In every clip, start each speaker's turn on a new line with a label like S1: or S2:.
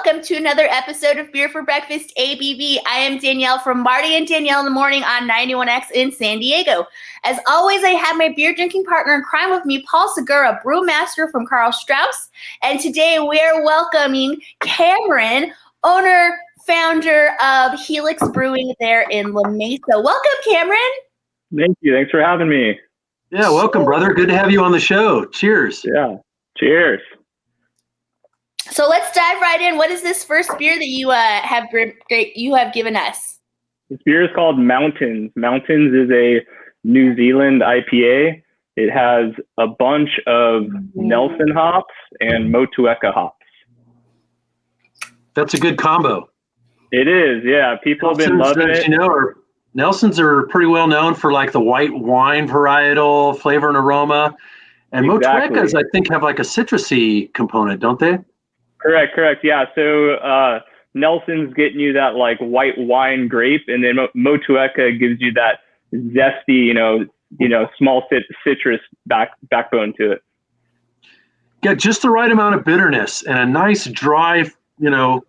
S1: welcome to another episode of Beer for Breakfast ABV. I am Danielle from Marty and Danielle in the Morning on 91X in San Diego. As always, I have my beer drinking partner in crime with me, Paul Segura, Brewmaster from Karl Strauss. And today we are welcoming Cameron, owner, founder of Helix Brewing there in La Mesa. Welcome, Cameron.
S2: Thank you. Thanks for having me.
S3: Yeah, welcome, brother. Good to have you on the show. Cheers.
S2: Yeah, cheers.
S1: So let's dive right in. What is this first beer that you have given us?
S2: This beer is called Mountains. Mountains is a New Zealand IPA. It has a bunch of Nelson hops and Motueka hops.
S3: That's a good combo.
S2: It is, yeah. People have been loving it.
S3: Nelsons are pretty well known for like the white wine varietal flavor and aroma. And
S2: Exactly.
S3: Motuecas, I think, have like a citrusy component, don't they?
S2: Correct. Yeah. So Nelson's getting you that like white wine grape, and then Motueka gives you that zesty, small citrus backbone to it.
S3: Yeah, just the right amount of bitterness and a nice dry,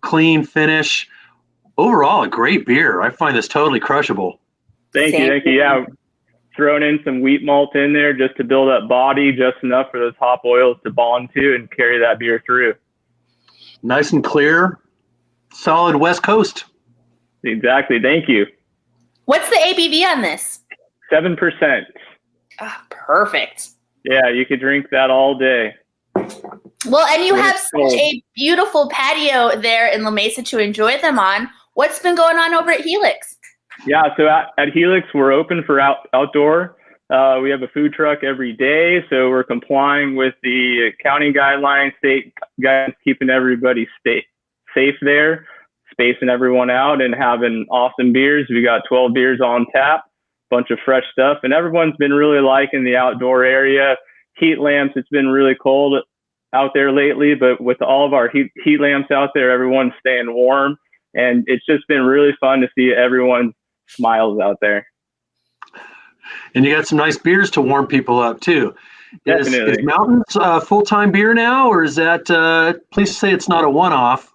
S3: clean finish. Overall, a great beer. I find this totally crushable.
S2: Thank you. Yeah. Thrown in some wheat malt in there just to build up body, just enough for those hop oils to bond to and carry that beer through.
S3: Nice and clear, solid West Coast.
S2: Exactly. Thank you.
S1: What's the ABV on this?
S2: 7%.
S1: Oh, perfect.
S2: Yeah, you could drink that all day.
S1: Well, and you have such a beautiful patio there in La Mesa to enjoy them on. What's been going on over at Helix?
S2: Yeah, so at Helix, we're open for outdoor. We have a food truck every day, so we're complying with the county guidelines, state guidelines, keeping everybody safe there, spacing everyone out, and having awesome beers. We got 12 beers on tap, bunch of fresh stuff, and everyone's been really liking the outdoor area. Heat lamps, it's been really cold out there lately, but with all of our heat lamps out there, everyone's staying warm, and it's just been really fun to see everyone's smiles out there.
S3: And you got some nice beers to warm people up too.
S2: Definitely.
S3: Is Mountains full-time beer now, or is that, please say it's not a one-off?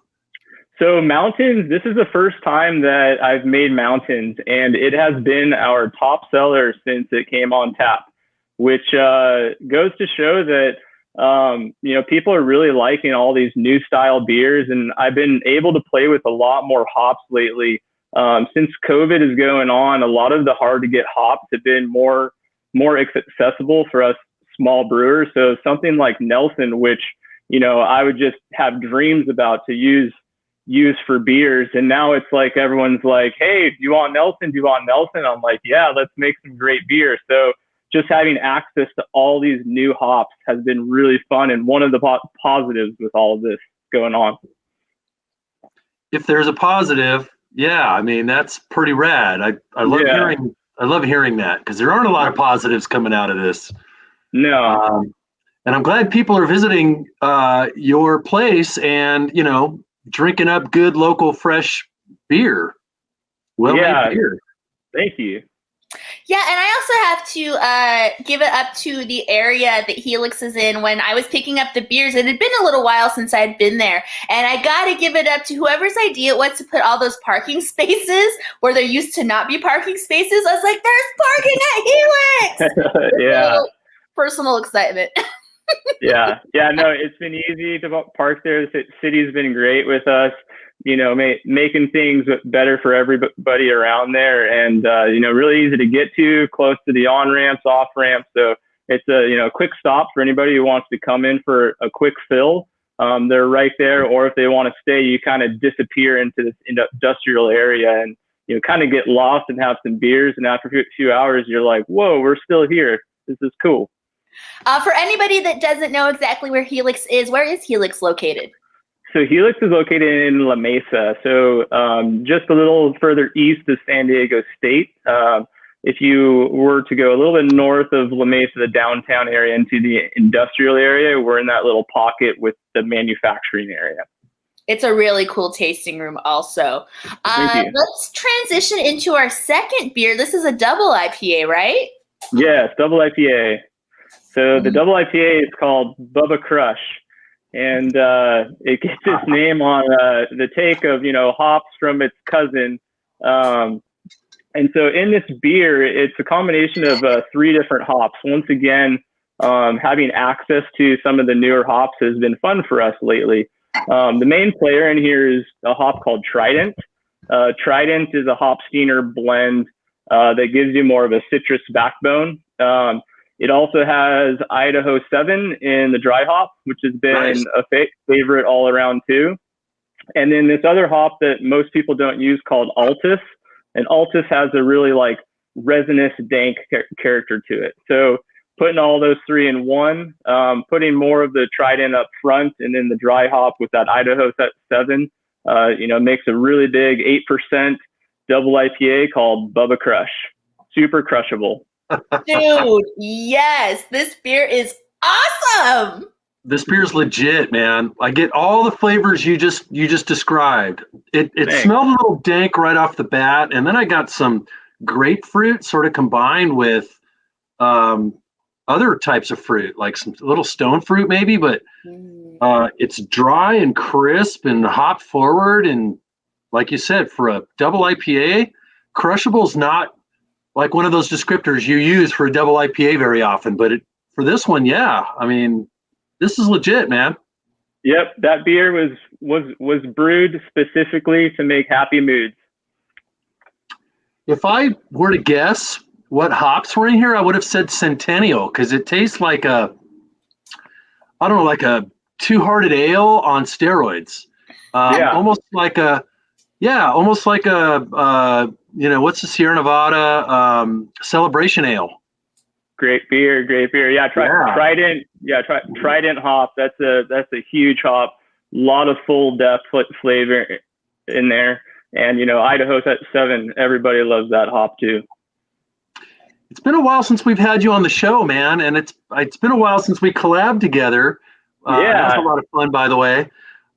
S2: So Mountains, this is the first time that I've made Mountains, and it has been our top seller since it came on tap, which goes to show that, people are really liking all these new style beers, and I've been able to play with a lot more hops lately. Since COVID is going on, a lot of the hard to get hops have been more accessible for us small brewers. So something like Nelson, which, I would just have dreams about to use for beers. And now it's like, everyone's like, hey, do you want Nelson? Do you want Nelson? I'm like, yeah, let's make some great beer. So just having access to all these new hops has been really fun. And one of the positives with all of this going on.
S3: If there's a positive, yeah, I mean, that's pretty rad. I love hearing that, because there aren't a lot of positives coming out of this.
S2: No.
S3: And I'm glad people are visiting your place and, drinking up good local fresh beer. Well-made beer.
S2: Thank you.
S1: Yeah, and I also have to give it up to the area that Helix is in. When I was picking up the beers, it had been a little while since I'd been there, and I got to give it up to whoever's idea it was to put all those parking spaces where there used to not be parking spaces. I was like, there's parking at Helix!
S2: Yeah.
S1: Personal excitement.
S2: Yeah, no, it's been easy to park there. The city's been great with us, making things better for everybody around there, and really easy to get to, close to the on-ramps, off-ramps. So it's a quick stop for anybody who wants to come in for a quick fill. They're right there, or if they want to stay, you kind of disappear into this industrial area and kind of get lost and have some beers, and after a few hours, you're like, whoa, we're still here. This is cool.
S1: For anybody that doesn't know exactly where Helix is, where is Helix located?
S2: So Helix is located in La Mesa, so just a little further east of San Diego State. If you were to go a little bit north of La Mesa, the downtown area, into the industrial area, we're in that little pocket with the manufacturing area.
S1: It's a really cool tasting room also. Let's transition into our second beer. This is a double IPA, right?
S2: Yes, double IPA. So the double IPA is called BUBBA KRUSH. and it gets its name on the take of hops from its cousin. And so in this beer, it's a combination of 3 different hops. Once again, having access to some of the newer hops has been fun for us lately. The main player in here is a hop called Trident. Trident is a Hopsteiner blend that gives you more of a citrus backbone. It also has Idaho 7 in the dry hop, which has been a favorite all around too. And then this other hop that most people don't use called Altus. And Altus has a really like resinous, dank character to it. So putting all those 3 in one, putting more of the Trident up front and then the dry hop with that Idaho 7, makes a really big 8% double IPA called BUBBA KRUSH. Super crushable.
S1: Dude, yes, this beer is awesome.
S3: This beer's legit, man. I get all the flavors you just described. It smelled a little dank right off the bat, and then I got some grapefruit sort of combined with other types of fruit, like some little stone fruit maybe, but it's dry and crisp and hop forward. And like you said, for a double IPA, crushable is not like one of those descriptors you use for a double IPA very often, but for this one, yeah, I mean, this is legit, man.
S2: Yep, that beer was brewed specifically to make happy moods.
S3: If I were to guess what hops were in here, I would have said Centennial, because it tastes like a two-hearted ale on steroids. Almost like a what's the Sierra Nevada Celebration Ale.
S2: Great beer. Yeah, Trident. Yeah, Trident hop. That's a huge hop. A lot of full depth flavor in there, and Idaho 7. Everybody loves that hop too. It's
S3: been a while since we've had you on the show, man, and it's been a while since we collabed together. That was a lot of fun, by the way.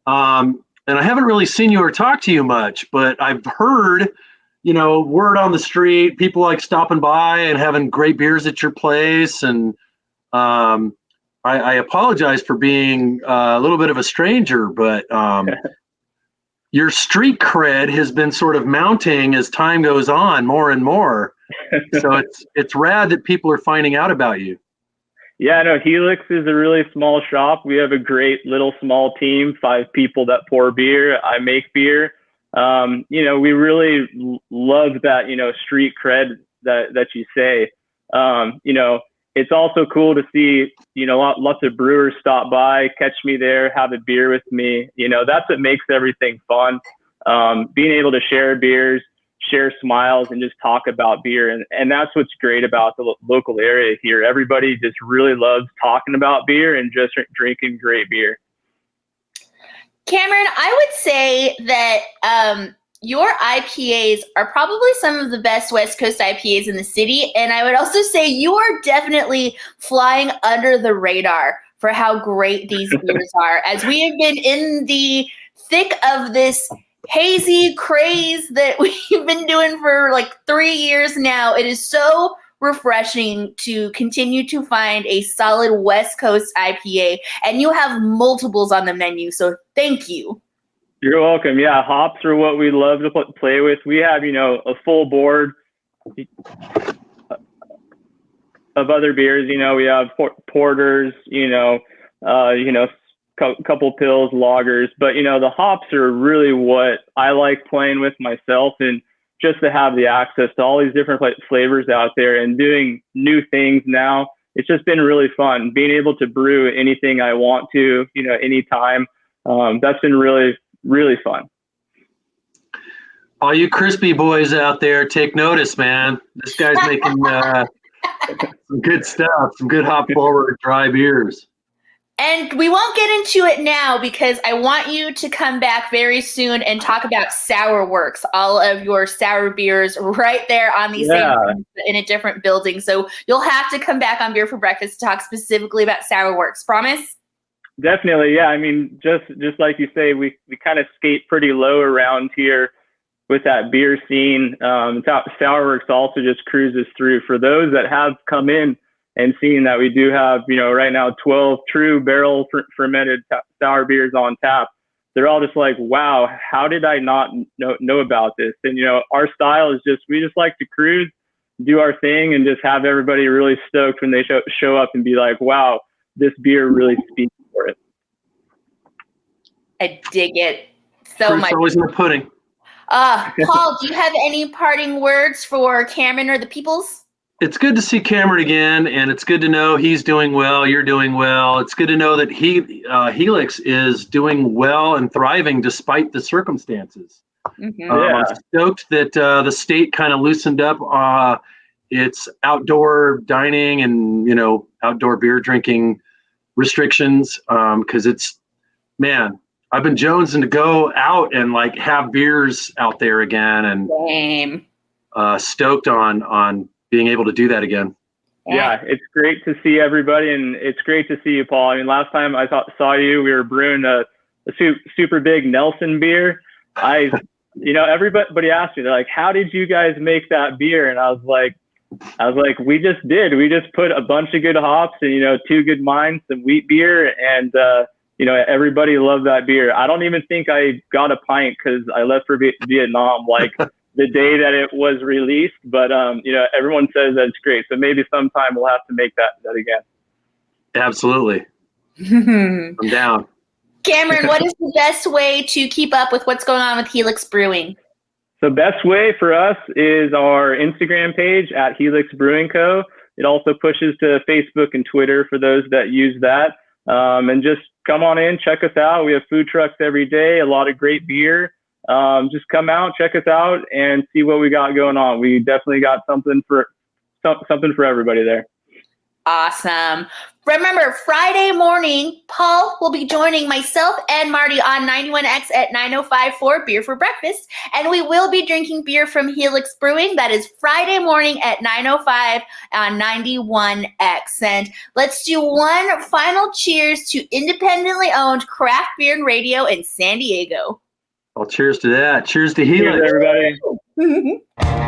S3: And I haven't really seen you or talked to you much, but I've heard, word on the street, people like stopping by and having great beers at your place. And I apologize for being a little bit of a stranger, but your street cred has been sort of mounting as time goes on more and more. So it's rad that people are finding out about you.
S2: Yeah, no, Helix is a really small shop. We have a great little small team, 5 people that pour beer. I make beer. We really love that, street cred that you say. It's also cool to see, lots of brewers stop by, catch me there, have a beer with me. That's what makes everything fun. Being able to share beers, share smiles, and just talk about beer. And that's what's great about the local area here. Everybody just really loves talking about beer and just drinking great beer.
S1: Cameron, I would say that your IPAs are probably some of the best West Coast IPAs in the city. And I would also say you are definitely flying under the radar for how great these beers are. As we have been in the thick of this hazy craze that we've been doing for like 3 years now, it is so refreshing to continue to find a solid West Coast IPA, and you have multiples on the menu, so thank you.
S2: You're welcome. Yeah, hops are what we love to play with. We have, a full board of other beers. We have porters, couple pills, lagers, but the hops are really what I like playing with myself, and just to have the access to all these different flavors out there and doing new things now. It's just been really fun being able to brew anything I want to, anytime. That's been really, really fun.
S3: All you crispy boys out there, take notice, man. This guy's making some good stuff, some good hop forward dry beers.
S1: And we won't get into it now because I want you to come back very soon and talk about Sour Works, all of your sour beers right there on the same in a different building. So you'll have to come back on Beer for Breakfast to talk specifically about Sour Works. Promise?
S2: Definitely, yeah. I mean, just like you say, we kind of skate pretty low around here with that beer scene. Sour Works also just cruises through. For those that have come in and seeing that we do have, right now 12 true barrel fermented sour beers on tap, they're all just like, wow, how did I not know about this? And, our style is we just like to cruise, do our thing, and just have everybody really stoked when they show up and be like, wow, this beer really speaks for it.
S1: I dig it so
S3: Proof's
S1: much.
S3: always in the pudding.
S1: Paul, do you have any parting words for Cameron or the peoples?
S3: It's good to see Cameron again, and it's good to know he's doing well, you're doing well. It's good to know that Helix is doing well and thriving despite the circumstances.
S1: Mm-hmm.
S3: I'm stoked that the state kind of loosened up its outdoor dining and, outdoor beer drinking restrictions, because I've been jonesing to go out and like have beers out there again, and stoked on being able to do that again.
S2: Yeah, it's great to see everybody, and it's great to see you, Paul. I mean, last time I saw you, we were brewing a super big Nelson beer. Everybody asked me, they're like, how did you guys make that beer? And I was like, we just did. We just put a bunch of good hops and, 2 good mines, some wheat beer, and everybody loved that beer. I don't even think I got a pint because I left for Vietnam like the day that it was released. But everyone says that it's great. So maybe sometime we'll have to make that again.
S3: Absolutely. I'm down.
S1: Cameron, what is the best way to keep up with what's going on with Helix Brewing?
S2: The best way for us is our Instagram page at Helix Brewing Co. It also pushes to Facebook and Twitter for those that use that. And just come on in, check us out. We have food trucks every day, a lot of great beer. Just come out, check us out, and see what we got going on. We definitely got something for everybody there.
S1: Awesome. Remember, Friday morning, Paul will be joining myself and Marty on 91X at 9:05 for Beer for Breakfast, and we will be drinking beer from Helix Brewing. That is Friday morning at 9:05 on 91X. And let's do one final cheers to independently owned craft beer and radio in San Diego.
S3: Well, cheers to that. Cheers to Helix.
S2: Cheers, everybody.